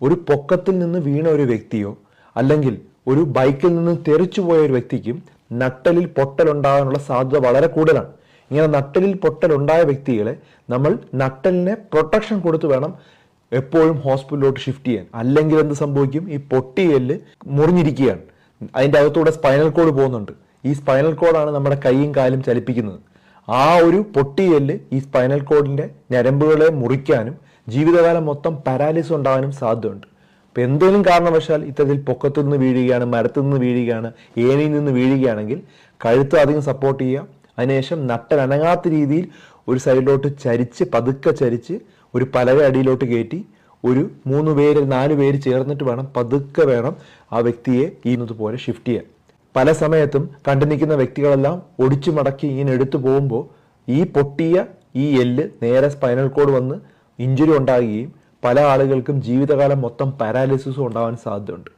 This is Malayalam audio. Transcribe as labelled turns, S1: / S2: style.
S1: ഒരു പൊക്കത്തിൽ നിന്ന് വീണ ഒരു വ്യക്തിയോ അല്ലെങ്കിൽ ഒരു ബൈക്കിൽ നിന്ന് തെറിച്ചു പോയ ഒരു വ്യക്തിക്കും നട്ടലിൽ പൊട്ടലുണ്ടാകാനുള്ള സാധ്യത വളരെ കൂടുതലാണ്. ഇങ്ങനെ നട്ടലിൽ പൊട്ടലുണ്ടായ വ്യക്തികളെ നമ്മൾ നട്ടലിനെ പ്രൊട്ടക്ഷൻ കൊടുത്ത് വേണം എപ്പോഴും ഹോസ്പിറ്റലിലോട്ട് ഷിഫ്റ്റ് ചെയ്യാൻ. അല്ലെങ്കിൽ എന്ത് സംഭവിക്കും? ഈ പൊട്ടിയെല്ല് മുറിഞ്ഞിരിക്കുകയാണ്, അതിൻ്റെ അകത്തൂടെ സ്പൈനൽ കോഡ് പോകുന്നുണ്ട്. ഈ സ്പൈനൽ കോഡാണ് നമ്മുടെ കൈയും കാലും ചലിപ്പിക്കുന്നത്. ആ ഒരു പൊട്ടിയെല്ല് ഈ സ്പൈനൽ കോഡിൻ്റെ ഞരമ്പുകളെ മുറിക്കാനും ജീവിതകാലം മൊത്തം പാരാലിസിസ് ഉണ്ടാകാനും സാധ്യതയുണ്ട്. അപ്പം എന്തെങ്കിലും കാരണവശാൽ ഇത്തരത്തിൽ പൊക്കത്തു നിന്ന് വീഴുകയാണ്, മരത്തു നിന്ന് വീഴുകയാണ്, ഏണിയിൽ നിന്ന് വീഴുകയാണെങ്കിൽ കഴുത്ത് അധികം സപ്പോർട്ട് ചെയ്യുക. അതിനുശേഷം നട്ടൽ അനങ്ങാത്ത രീതിയിൽ ഒരു സൈഡിലോട്ട് ചരിച്ച് പതുക്കെ ചരിച്ച് ഒരു പലക അടിയിലോട്ട് കയറ്റി ഒരു 3 പേര് 4 പേര് ചേർന്നിട്ട് പതുക്കെ വേണം ആ വ്യക്തിയെ പോലെ ഷിഫ്റ്റ് ചെയ്യാൻ. പല സമയത്തും കണ്ടു നിൽക്കുന്ന വ്യക്തികളെല്ലാം ഒടിച്ചു മടക്കി ഇങ്ങനെ എടുത്തു പോകുമ്പോൾ ഈ പൊട്ടിയ ഈ എല്ല് നേരെ സ്പൈനൽ കോഡ് വന്ന് ഇഞ്ചുറി ഉണ്ടാകുകയും പല ആളുകൾക്കും ജീവിതകാലം മൊത്തം പാരാലിസിസും ഉണ്ടാകാൻ സാധ്യതയുണ്ട്.